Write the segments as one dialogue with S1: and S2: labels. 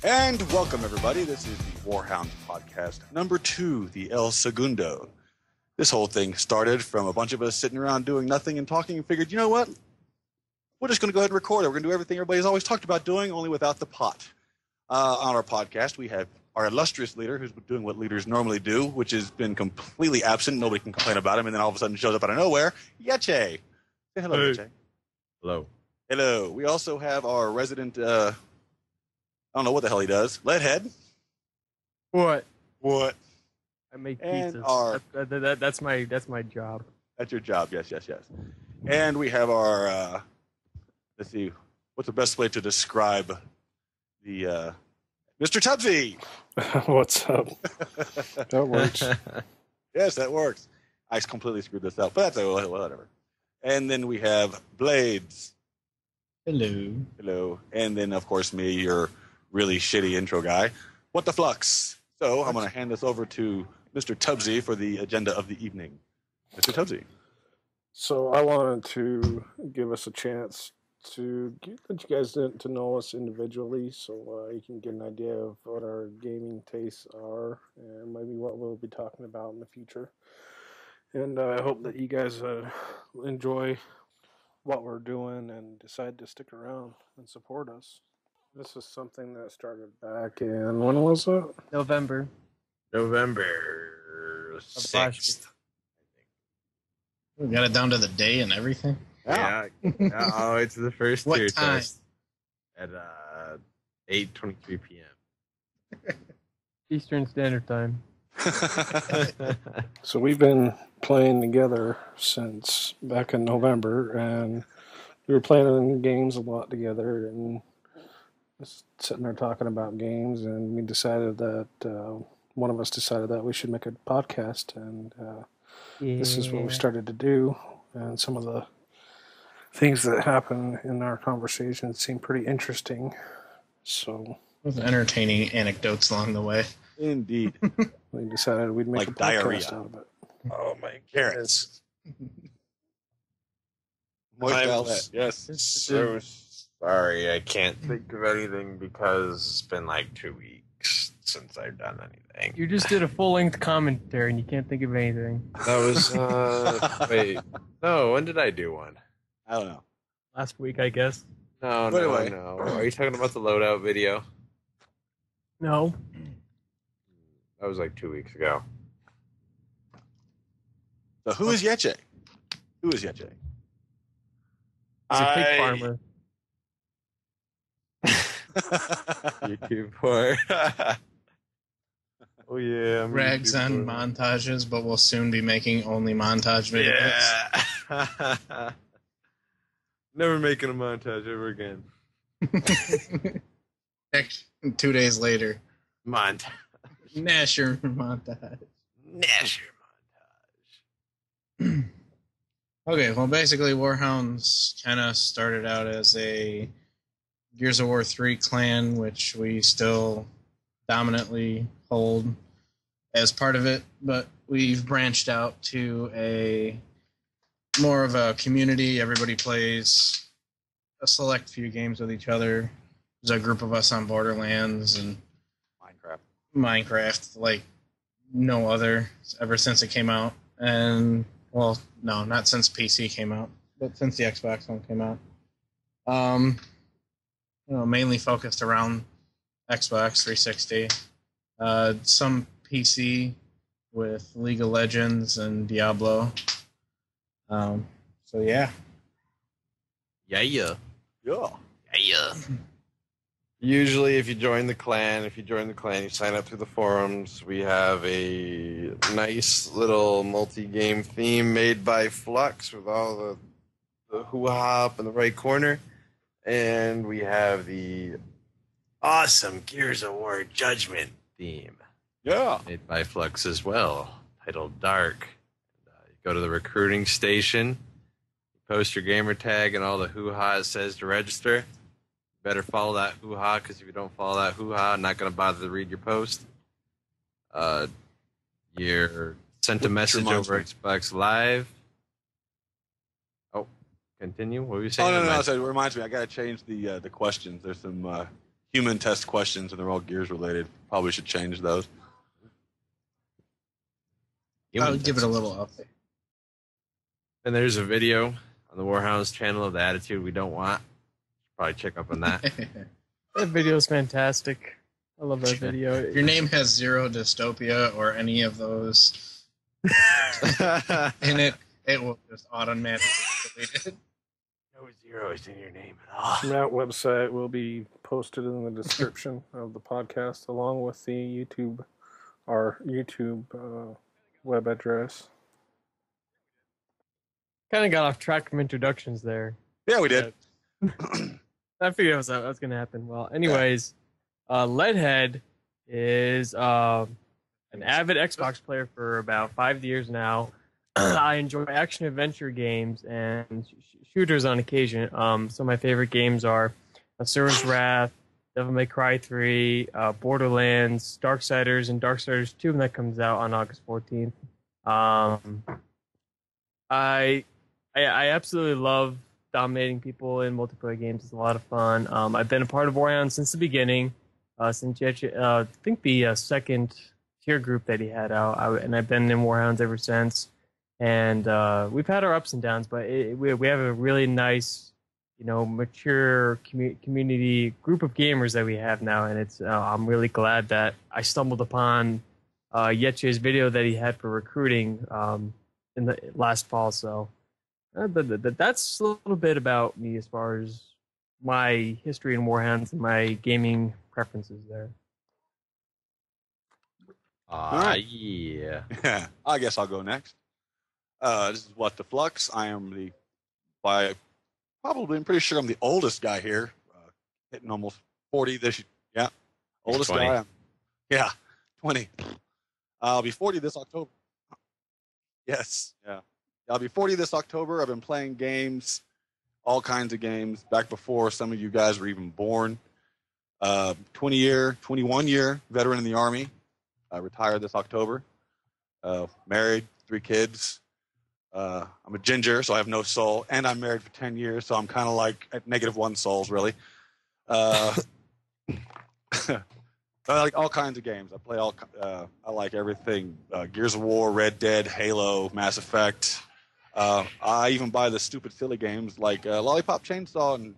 S1: And welcome, everybody. This is the Warhoundz podcast, number 2, the El Segundo. This whole thing started from a bunch of us sitting around doing nothing and talking and figured, you know what? We're just going to go ahead and record it. We're going to do everything everybody's always talked about doing, only without the pot. On our podcast, we have our illustrious leader, who's been doing what leaders normally do, which has been completely absent. Nobody can complain about him, and then all of a sudden shows up out of nowhere. Yeche. Say hello,
S2: Hey.
S1: Yeche.
S2: Hello.
S1: Hello. We also have our resident, I don't know what the hell he does, Leadhead.
S3: What?
S1: What?
S3: I make
S1: And
S3: pizzas.
S1: our-
S3: That's my job.
S1: That's your job, yes. And we have our, let's see, what's the best way to describe the, Mr. Tubbsy.
S4: What's up? That works.
S1: Yes, that works. I completely screwed this up, but that's whatever. And then we have Blades.
S5: Hello.
S1: Hello. And then, of course, me, your really shitty intro guy. What the flux? So I'm going to hand this over to Mr. Tubbsy for the agenda of the evening. Mr. Tubbsy.
S4: So I wanted to give us a chance to let you guys to know us individually, so you can get an idea of what our gaming tastes are and maybe what we'll be talking about in the future. And I hope that you guys enjoy what we're doing and decide to stick around and support us. This is something that started back in, when was it?
S3: November.
S2: November
S3: last
S2: 6th.
S5: We got it down to the day and everything.
S2: Yeah. Oh, it's the first
S5: What
S2: tier
S5: time?
S2: test at 8:23 p.m.
S3: Eastern Standard Time.
S4: So we've been playing together since back in November, and we were playing games a lot together, and just sitting there talking about games, and we decided that one of us decided that we should make a podcast, and this is what we started to do, and some of the things that happen in our conversations seem pretty interesting, so
S5: With entertaining anecdotes along the way.
S1: Indeed.
S4: we decided we'd make
S1: Like
S4: a podcast
S1: diarrhea.
S4: out of it.
S2: Oh my
S1: Carrots. Moist
S2: I'm
S1: Owlette, yes.
S2: so sorry. I can't think of anything because it's been like 2 weeks since I've done anything.
S3: You just did a full-length commentary and you can't think of anything.
S2: That was wait. No, when did I do one?
S1: I don't know.
S3: Last week, I guess.
S2: No. Are you talking about the loadout video?
S3: No.
S2: That was like 2 weeks ago.
S1: So who is Yeche? Who is Yeche?
S3: He's a pig farmer.
S2: YouTube for. Oh yeah, I'm
S5: Rags
S2: YouTube
S5: on
S2: for-
S5: montages, but we'll soon be making only montage videos.
S2: Yeah. Never making a montage ever again.
S5: Next, 2 days later,
S2: Montage.
S5: Nasher montage.
S2: Nasher
S5: Okay, well, basically, Warhoundz kind of started out as a Gears of War 3 clan, which we still dominantly hold as part of it, but we've branched out to a more of a community. Everybody plays a select few games with each other. There's a group of us on Borderlands and Minecraft like no other ever since it came out. And, well, no, not since PC came out, but since the Xbox One came out. Mainly focused around Xbox 360. Some PC with League of Legends and Diablo. So, yeah.
S2: Yeah.
S1: Yeah.
S2: Yeah. Usually, if you join the clan, you sign up through the forums. We have a nice little multi-game theme made by Flux with all the hoo-ha up in the right corner. And we have the awesome Gears of War Judgment theme.
S1: Yeah.
S2: Made by Flux as well, titled Dark. You go to the recruiting station, you post your gamer tag, and all the hoo-ha it says to register. Better follow that hoo-ha, because if you don't follow that hoo-ha, I'm not going to bother to read your post. You're sent a message over Xbox Live. Oh, continue. What were you saying?
S1: Oh, no. So it reminds me, I got to change the questions. There's some human test questions, and they're all Gears related. Probably should change those.
S5: I'll give it a little update.
S2: And there's a video on the Warhoundz channel of the attitude we don't want. Probably check up on that.
S3: That video is fantastic. I love that video.
S5: If your name has zero dystopia or any of those in it, it will just automatically delete it.
S2: No zeros in your name at all.
S4: That website will be posted in the description of the podcast, along with the our YouTube web address.
S3: Kind of got off track from introductions there.
S1: Yeah, we did.
S3: I figured that was going to happen. Well, anyways, Leadhead is an avid Xbox player for about 5 years now. I enjoy action-adventure games and shooters on occasion. Some of my favorite games are Asura's Wrath, Devil May Cry 3, Borderlands, Darksiders, and Darksiders 2 when that comes out on August 14th. I absolutely love dominating people in multiplayer games. It's a lot of fun. I've been a part of Warhoundz since the beginning, since I think the second tier group that he had out, and I've been in Warhoundz ever since. And we've had our ups and downs, but we have a really nice, mature community group of gamers that we have now, and it's I'm really glad that I stumbled upon Yeche's video that he had for recruiting in the last fall. So that's a little bit about me as far as my history in Warhoundz and my gaming preferences there.
S2: Yeah.
S1: I guess I'll go next. This is What the Flux. I am I'm pretty sure I'm the oldest guy here, hitting almost 40 this year. Yeah, oldest
S2: 20.
S1: guy. Yeah, 20. I'll be 40 this October. Yes, yeah. I'll be 40 this October. I've been playing games, all kinds of games, back before some of you guys were even born. 21 year veteran in the Army. I retired this October. Married, 3 kids. I'm a ginger, so I have no soul, and I'm married for 10 years, so I'm kind of like at -1 souls, really. I like all kinds of games. I play I like everything: Gears of War, Red Dead, Halo, Mass Effect. I even buy the stupid, silly games like Lollipop Chainsaw and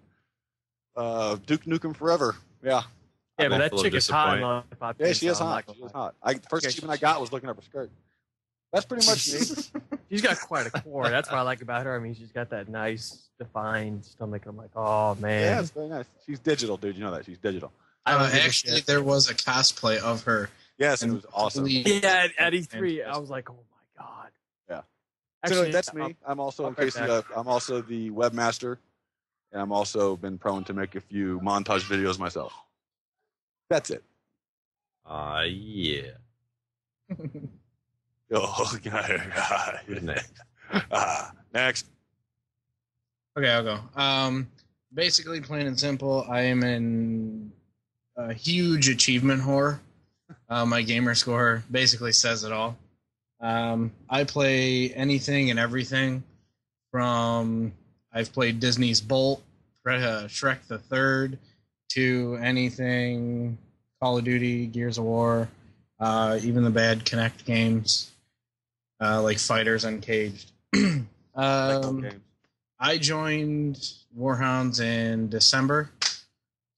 S1: Duke Nukem Forever. Yeah.
S3: Yeah, but that
S2: full of
S3: chick is hot.
S2: disappointment.
S3: Lollipop
S1: Yeah, she is
S3: Chainsaw, I'm
S1: hot.
S3: not gonna
S1: She is
S3: lie.
S1: hot. First achievement I got was looking up her skirt. That's pretty much me.
S3: She's got quite a core. That's what I like about her. I mean, she's got that nice, defined stomach. I'm like, oh, man.
S1: Yeah, it's very nice. She's digital, dude. You know that. She's digital.
S3: I don't give a
S5: Actually,
S3: shit.
S5: there was a cosplay of her.
S1: Yes, and it was awesome.
S3: Yeah, at E3, I was like, oh, my God.
S1: Yeah.
S3: Actually,
S1: So that's me. I'm also
S3: I'll get back.
S1: I'm also the webmaster, and I'm also been prone to make a few montage videos myself. That's it.
S2: Yeah.
S1: Oh, God.
S2: Next.
S1: Next.
S5: Okay, I'll go. Basically, plain and simple, I am a huge achievement whore. My gamer score basically says it all. I play anything and everything from I've played Disney's Bolt, Shrek the Third, to anything Call of Duty, Gears of War, even the bad Kinect games like Fighters Uncaged.
S1: Games.
S5: I joined Warhoundz in December,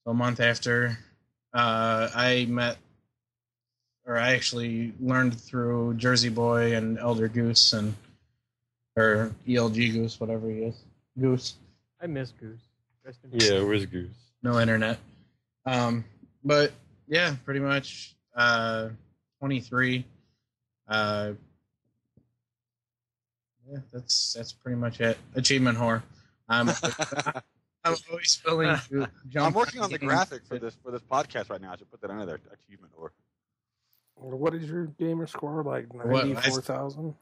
S5: so a month after. I actually learned through Jersey Boy and Elder Goose or ELG Goose, whatever he is. Goose.
S3: I miss Goose. Rest in peace.
S2: Yeah, where's Goose?
S5: No internet. But yeah, pretty much 23. Yeah, that's pretty much it. Achievement whore. I'm always willing to jump.
S1: I'm working on the
S5: games.
S1: graphic for this podcast right now. I should put that under there. Achievement or
S4: What is your gamer score? Like
S5: What,
S4: 94,000?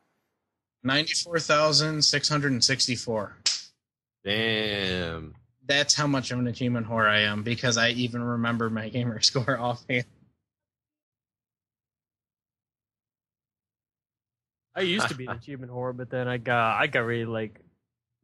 S5: 94,664.
S2: Damn.
S5: That's how much of an achievement whore I am, because I even remember my gamer score offhand.
S3: I used to be an achievement whore, but then I got really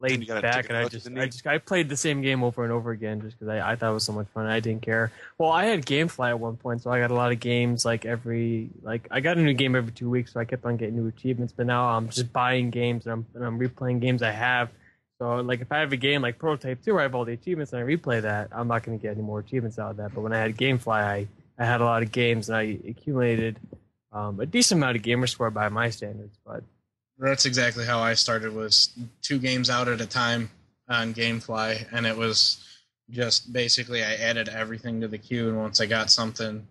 S3: laid
S1: You gotta
S3: back,
S1: take
S3: and
S1: it
S3: I played the same game over and over again just because I thought it was so much fun. I didn't care. Well, I had GameFly at one point, so I got a lot of games I got a new game every 2 weeks, so I kept on getting new achievements. But now I'm just buying games and I'm replaying games I have. So like if I have a game like Prototype 2 where I have all the achievements and I replay that, I'm not going to get any more achievements out of that. But when I had GameFly, I had a lot of games and I accumulated a decent amount of gamer score by my standards. But
S5: That's exactly how I started, was 2 games out at a time on GameFly, and it was just basically I added everything to the queue, and once I got something,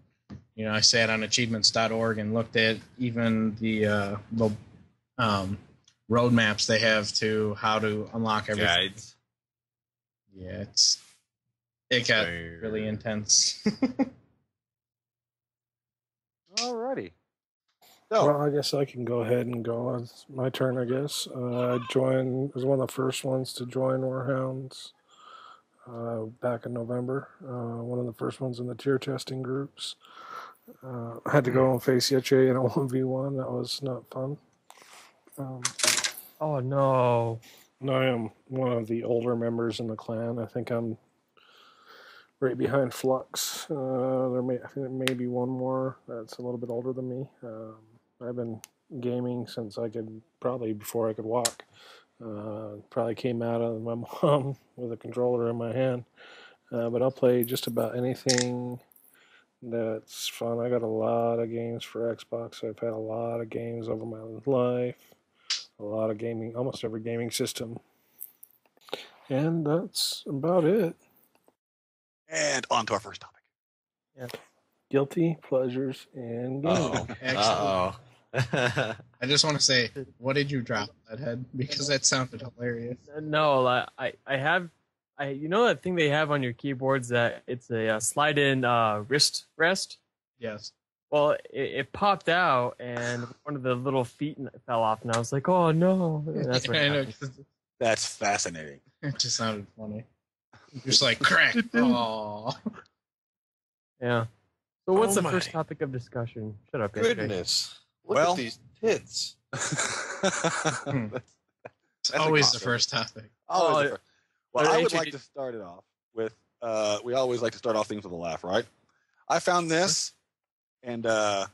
S5: I sat on achievements.org and looked at even the roadmaps they have to how to unlock everything.
S2: Guides.
S5: Yeah, it got really intense.
S1: Alrighty. So,
S4: Well, I guess I can go ahead and go. It's my turn, I guess. I was one of the first ones to join Warhoundz back in November. One of the first ones in the tier testing groups. I had to go and face Yeche in a 1v1. That was not fun.
S3: oh no.
S4: I am one of the older members in the clan. I think I'm right behind Flux. I think there may be one more that's a little bit older than me. I've been gaming since before I could walk. Probably came out of my mom with a controller in my hand. But I'll play just about anything that's fun. I got a lot of games for Xbox. I've had a lot of games over my life. A lot of gaming, almost every gaming system. And that's about it.
S1: and on to our first topic.
S3: Yeah.
S4: Guilty pleasures and gaming.
S2: Uh-oh.
S5: I just want to say, what did you drop that head? Because that sounded hilarious.
S3: No, I have, that thing they have on your keyboards that it's a slide-in wrist rest?
S5: Yes.
S3: Well, it popped out, and one of the little feet fell off, and I was like, oh, no. And that's what
S5: I know,
S3: happened.
S5: 'cause
S1: That's fascinating.
S5: it just sounded funny. Just like, crack. Oh.
S3: Yeah. So what's
S2: Oh
S3: the
S2: my
S3: first topic of discussion? Shut up, AJ.
S2: Goodness. Look
S1: Well-
S2: at these tits.
S5: It's always the first topic.
S1: Always the first. Well, I would
S3: AJ,
S1: like to start it off with, we always like to start off things with a laugh, right? I found this, and I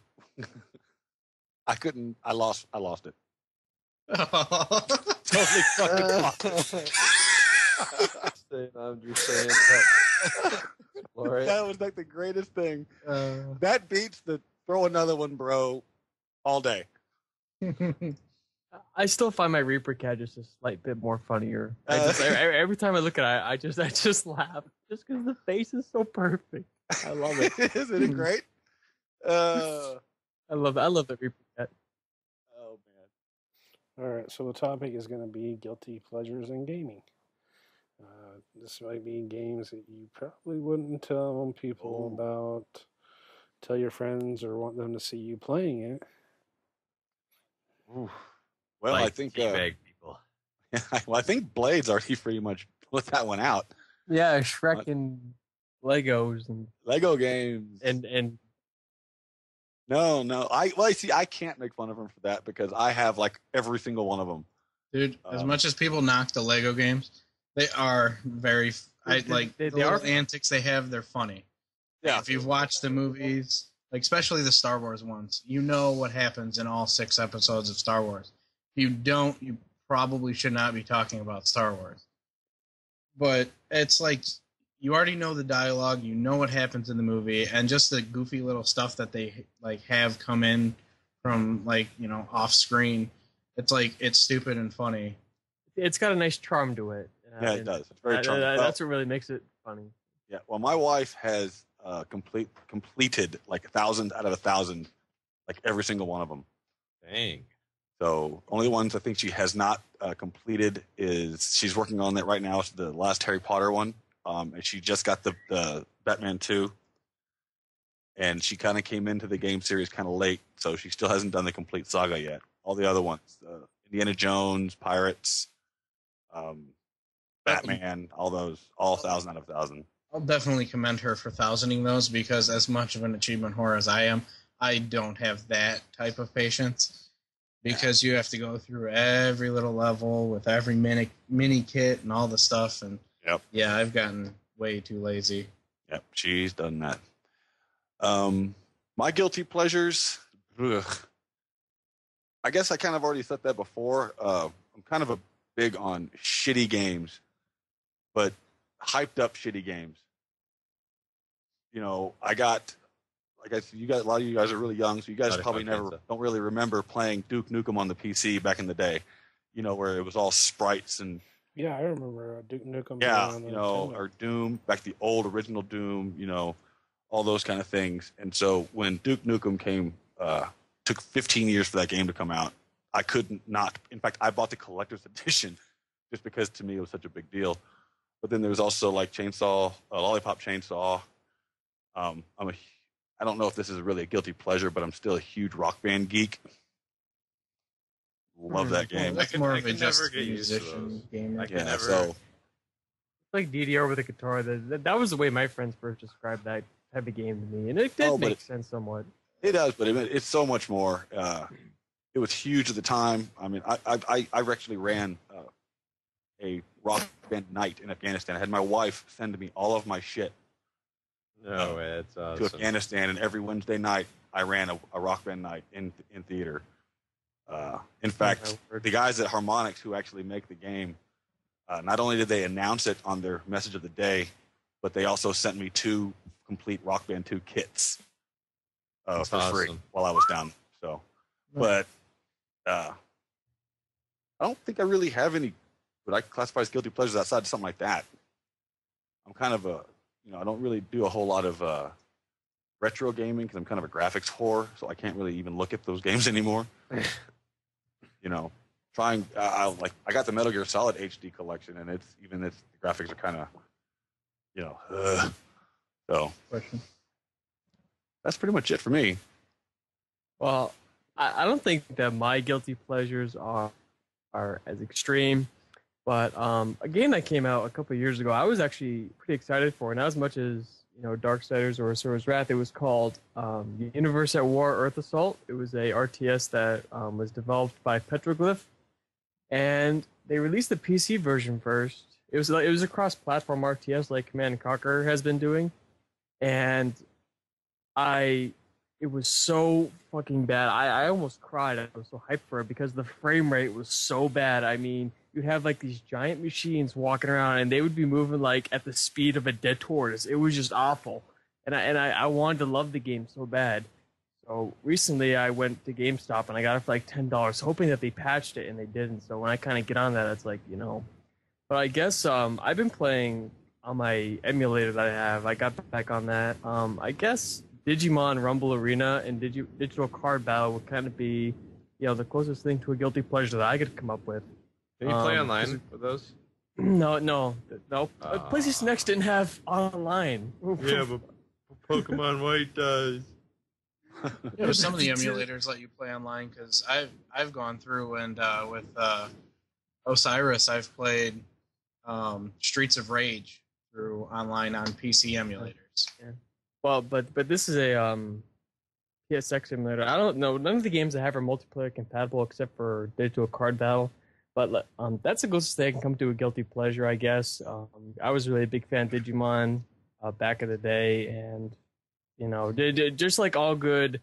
S1: lost it. Totally fucking lost it.
S2: I'm just saying that. Gloria.
S1: That was like the greatest thing. That beats the throw another one, bro, all day.
S3: I still find my Reaper cat just a slight bit more funnier. Every time I look at it, I just laugh. Just because the face is so perfect. I love it.
S1: Isn't it great? Oh,
S3: I love the Reaper cat.
S1: man.
S4: All right, so the topic is going to be guilty pleasures in gaming. This might be games that you probably wouldn't tell people about, tell your friends, or want them to see you playing it.
S1: Ooh. Well,
S2: Like
S1: I think
S2: teabag people.
S1: I think Blade's already pretty much put that one out.
S3: Yeah, Shrek and Legos and
S1: Lego games. No. I can't make fun of him for that because I have like every single one of them.
S5: Dude, as much as people knock the Lego games, they are very. The little antics they have. They're funny.
S1: Yeah.
S5: If you've watched the movies, like especially the Star Wars ones, you know what happens in all 6 episodes of Star Wars. If you don't, you probably should not be talking about Star Wars. But it's like you already know the dialogue, you know what happens in the movie, and just the goofy little stuff that they like have come in from off screen. It's like it's stupid and funny.
S3: it's got a nice charm to it.
S1: Yeah, it does. It's very charming.
S3: That's what really makes it funny.
S1: Yeah. Well, my wife has completed like 1,000 out of 1,000, like every single one of them.
S2: Dang.
S1: So only the ones I think she has not completed is she's working on that right now. It's the last Harry Potter one, and she just got the Batman 2, and she kind of came into the game series kind of late, so she still hasn't done the complete saga yet. All the other ones, Indiana Jones, Pirates, Batman, all those, all 1,000 out of 1,000.
S5: I'll definitely commend her for thousanding those because as much of an achievement whore as I am, I don't have that type of patience. because you have to go through every little level with every mini kit and all the stuff. And yeah, I've gotten way too lazy.
S1: Yep, she's done that. My guilty pleasures. Ugh. I guess I kind of already said that before. I'm kind of big on shitty games, but hyped up shitty games. You know, I guess you guys, a lot of you guys are really young, so you guys probably don't really remember playing Duke Nukem on the PC back in the day. You know, where it was all sprites and.
S4: Yeah, I remember Duke Nukem.
S1: Yeah, you know, or Doom, back the old original Doom. You know, all those kind of things. And so when Duke Nukem took 15 years for that game to come out. I couldn't not. In fact, I bought the collector's edition just because to me it was such a big deal. But then there was also like Lollipop Chainsaw. I don't know if this is really a guilty pleasure, but I'm still a huge Rock Band geek. Love that game.
S5: That's more of a just musician game.
S1: So
S3: like DDR with a guitar. That was the way my friends first described that type of game to me, and it did make sense somewhat.
S1: It does, but it's so much more. It was huge at the time. I mean, I actually ran a Rock Band night in Afghanistan. I had my wife send me all of my shit.
S2: No way, that's awesome.
S1: To Afghanistan, and every Wednesday night I ran a Rock Band night in theater. In fact, the guys at Harmonix who actually make the game, not only did they announce it on their message of the day, but they also sent me 2 complete Rock Band 2 kits for free while I was down. So, but I don't think I really have any what I classify as guilty pleasures outside of something like that. I'm kind of I don't really do a whole lot of retro gaming because I'm kind of a graphics whore, so I can't really even look at those games anymore. You know, I got the Metal Gear Solid HD collection, and the graphics are kind of, so.
S5: Question.
S1: That's pretty much it for me.
S3: Well, I don't think that my guilty pleasures are as extreme, but a game that came out a couple of years ago, I was actually pretty excited for, not as much as Darksiders or Asura's Wrath. It was called Universe at War: Earth Assault. It was a RTS that was developed by Petroglyph, and they released the PC version first. It was a cross-platform RTS like Command & Conquer has been doing, and it was so fucking bad. I almost cried. I was so hyped for it because the frame rate was so bad. I mean, you'd have like these giant machines walking around and they would be moving like at the speed of a dead tortoise. It was just awful. And I wanted to love the game so bad. So recently I went to GameStop and I got it for like $10, hoping that they patched it, and they didn't. So when I kind of get on that, it's like, But I guess I've been playing on my emulator that I have. I got back on that. I guess Digimon Rumble Arena and Digital Card Battle would kind of be, the closest thing to a guilty pleasure that I could come up with.
S2: Can you play online with those?
S3: No. PlayStation Next didn't have online.
S2: Yeah, but Pokemon White does.
S5: Yeah, some of the emulators let you play online, because I've gone through and with Osiris I've played Streets of Rage through online on PC emulators.
S3: Yeah. Well, but this is a PSX emulator. I don't know. None of the games I have are multiplayer compatible except for Digital Card Battle. But that's the closest thing I can come to a guilty pleasure, I guess. I was really a big fan of Digimon back in the day, and just like all good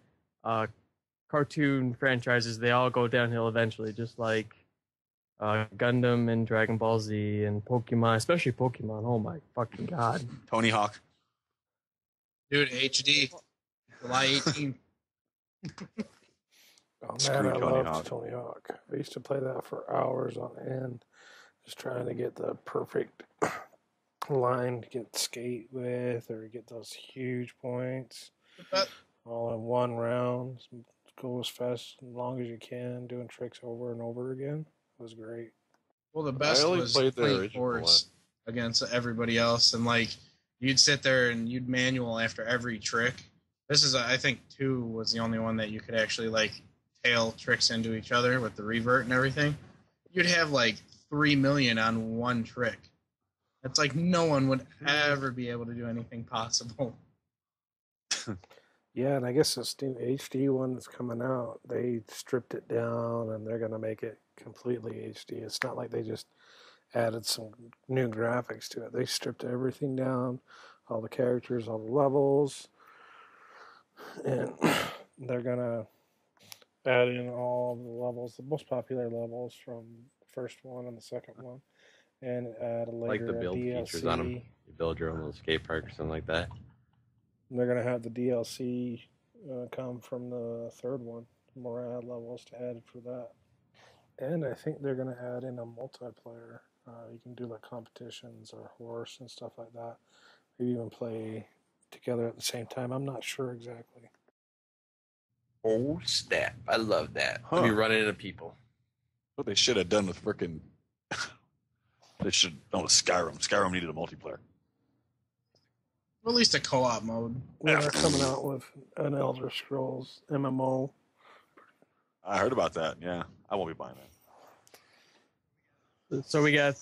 S3: cartoon franchises, they all go downhill eventually. Just like Gundam and Dragon Ball Z and Pokemon, especially Pokemon. Oh my fucking god!
S1: Tony Hawk.
S5: Dude, HD, July 18th.
S4: Oh man, I loved Tony Hawk. I used to play that for hours on end, just trying to get the perfect line to get skate with or get those huge points all in one round. Go as fast and long as you can, doing tricks over and over again. It was great.
S5: Well, the best was playing force against everybody else, and you'd sit there and you'd manual after every trick. This is, I think, 2 was the only one that you could actually tail tricks into each other with the revert and everything. You'd have 3 million on one trick. It's no one would ever be able to do anything possible.
S4: Yeah, and I guess this new HD one that's coming out, they stripped it down and they're going to make it completely HD. It's not like they just added some new graphics to it. They stripped everything down, all the characters, all the levels, and they're going to add in all the levels, the most popular levels from the first one and the second one, and add a
S2: Like the
S4: later
S2: build
S4: DLC.
S2: features on them. You build your own little skate park or something like that.
S4: And they're going to have the DLC come from the third one, more ad levels to add for that. And I think they're going to add in a multiplayer. You can do like competitions or horse and stuff like that. Maybe even play together at the same time. I'm not sure exactly.
S2: Oh, snap. I love that.
S1: Huh.
S2: I'll be running into people.
S1: What they should have done with frickin' they should have done with Skyrim. Skyrim needed a multiplayer.
S5: Or at least a co-op mode.
S4: They're coming out with an Elder Scrolls MMO.
S1: I heard about that. Yeah, I won't be buying that.
S3: So we got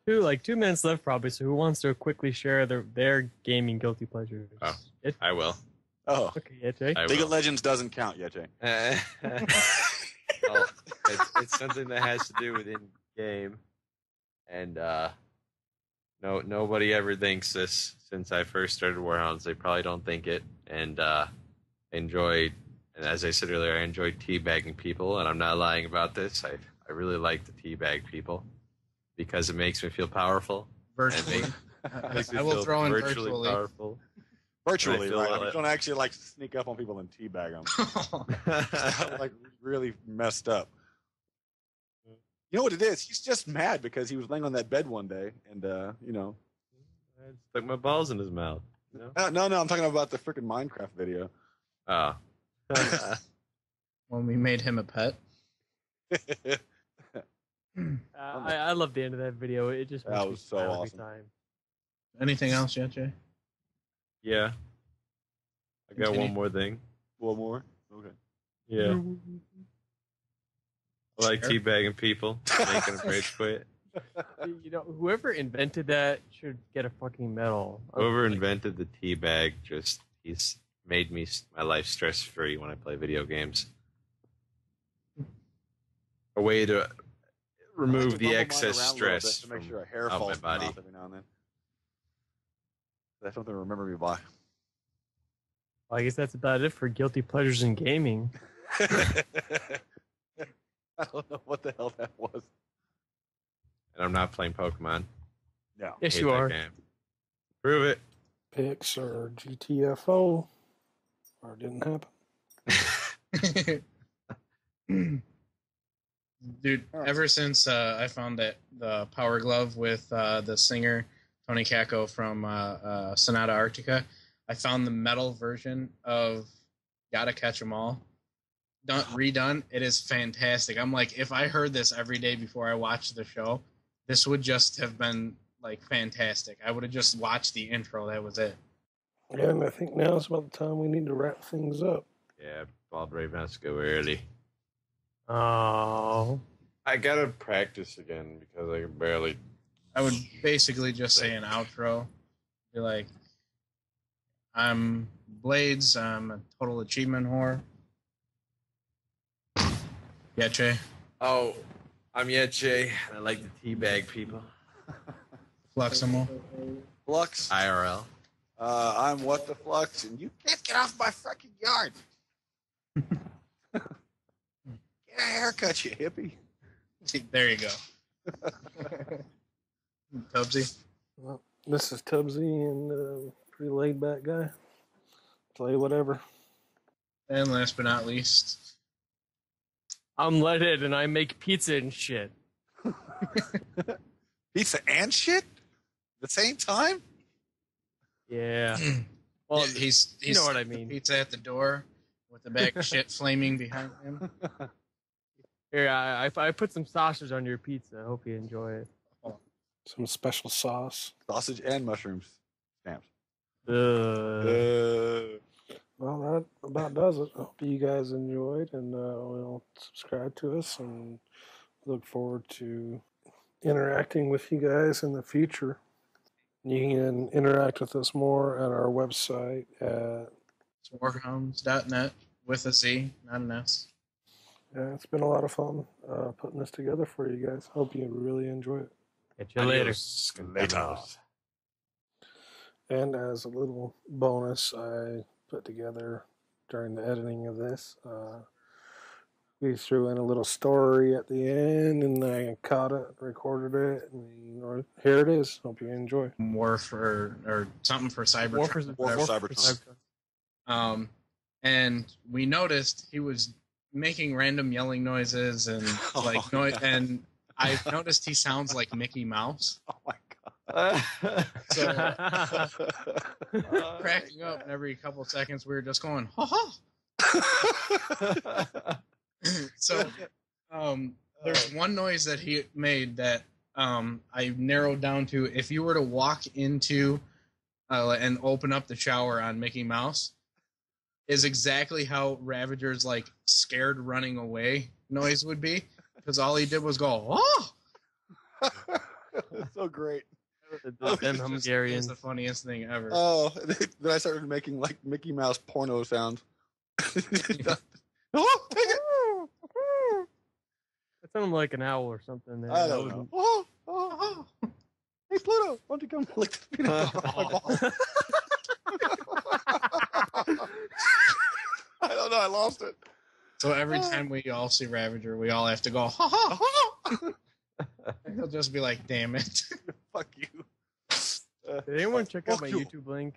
S3: 2 minutes left probably. So who wants to quickly share their gaming guilty pleasures?
S2: Oh. I will.
S1: Oh,
S3: Okay, yeah, Jay.
S1: League of Legends doesn't count yet, Jay.
S2: Well, it's something that has to do with in-game. And nobody ever thinks this since I first started Warhoundz. They probably don't think it. And enjoyed, and as I said earlier, I enjoyed teabagging people. And I'm not lying about this. I really like to teabag people because it makes me feel powerful.
S5: Virtually.
S2: Makes me
S5: I will
S2: feel
S5: throw in
S2: virtually
S5: virtually.
S2: powerful.
S1: Virtually,
S2: feel
S1: right?
S2: like-
S1: You don't actually like sneak up on people and teabag them. Like really messed up. You know what it is? He's just mad because he was laying on that bed one day, and you know.
S2: I stuck my balls in his mouth. You know?
S1: No, I'm talking about the freaking Minecraft video.
S2: Oh.
S5: When we made him a pet.
S3: I love the end of that video. It just
S1: That
S3: makes me
S1: was so
S3: smile
S1: awesome.
S3: every time.
S5: Anything else yet, Jay?
S2: Yeah. I got
S5: Continue.
S2: one more thing.
S1: One more. Okay.
S2: Yeah. I like
S5: Sure.
S2: teabagging people, making them rage quit.
S3: You know, whoever invented that should get a fucking medal.
S2: Whoever invented the teabag he's made my life stress free when I play video games. A way to remove the excess stress
S1: to make
S2: from
S1: sure a hair
S2: out
S1: falls
S2: my
S1: in my
S2: body.
S1: mouth every now and then. That's something to remember me by.
S3: Well, I guess that's about it for guilty pleasures in gaming.
S1: I don't know what the hell that was.
S2: And I'm not playing Pokemon.
S1: No.
S3: Yes,
S2: Hate
S3: you
S2: that
S3: are.
S2: game. Prove it.
S4: Pix or GTFO, or it didn't happen.
S5: Dude, ever since I found that the Power Glove with the singer Tony Kakko from Sonata Arctica, I found the metal version of Gotta Catch 'Em All. Redone. It is fantastic. I'm like, if I heard this every day before I watched the show, this would just have been like fantastic. I would have just watched the intro. That was it.
S4: And I think now is about the time we need to wrap things up.
S2: Yeah, Bald Raven has to go early.
S3: Oh.
S2: I gotta practice again because I can barely.
S5: I would basically just say an outro. Be like, I'm Blades. I'm a total achievement whore. Yeah, Jay.
S2: Oh, I'm Yetche. I like to teabag people.
S5: Fleximal.
S1: Flux.
S2: IRL.
S1: I'm What the Flux, and you can't get off my fucking yard. Get a haircut, you hippie.
S5: There you go. Tubbsy.
S4: Well, this is Tubbsy, and pretty laid back guy. Play whatever.
S5: And last but not least,
S3: I'm Leadhead and I make pizza and shit.
S1: Pizza and shit? At the same time?
S3: Yeah. Well,
S5: he's
S3: you know what I mean.
S5: the pizza at the door with the bag of shit flaming behind him.
S3: Here, I put some sausage on your pizza. I hope you enjoy it.
S4: Some special sauce.
S1: Sausage and mushrooms. Stamps.
S4: Well, that about does it. I hope you guys enjoyed, and will subscribe to us, and look forward to interacting with you guys in the future. You can interact with us more at our website at
S5: Warhoundz.net with a Z, not an S.
S4: Yeah, it's been a lot of fun putting this together for you guys. Hope you really enjoy it.
S3: Catch you later.
S1: Later.
S4: And as a little bonus, I put together during the editing of this, we threw in a little story at the end, and I caught it, recorded it, and here it is. Hope you enjoy.
S5: War for, or something for Cybertron.
S1: War for Cybertron.
S5: And we noticed he was making random yelling noises and and I noticed he sounds like Mickey Mouse.
S1: Oh my god!
S5: So cracking up, and every couple seconds we were just going ha ha. So there's one noise that he made that I narrowed down to if you were to walk into and open up the shower on Mickey Mouse, is exactly how Ravager's like scared running away noise would be, because all he did was go, oh!
S1: It's so great.
S3: Them Hungarians.
S5: It's the funniest thing ever.
S1: Oh, then I started making like Mickey Mouse porno sounds. Oh, take it!
S3: That sounded like an owl or something. There.
S1: I don't know. Oh. Hey Pluto, why don't you come lick the peanut butter? I don't know. I lost it.
S5: So every time we all see Ravager, we all have to go, ha ha. And he'll just be like, damn it.
S1: Fuck you.
S3: Did anyone check out my YouTube link?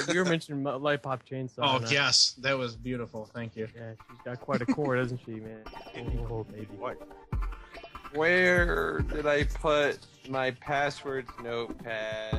S3: You were mentioning Light Pop Chainsaw.
S5: Oh, yes. That was beautiful. Thank you.
S3: Yeah, she's got quite a core, doesn't she, man? Oh, baby.
S2: Where did I put my passwords notepad?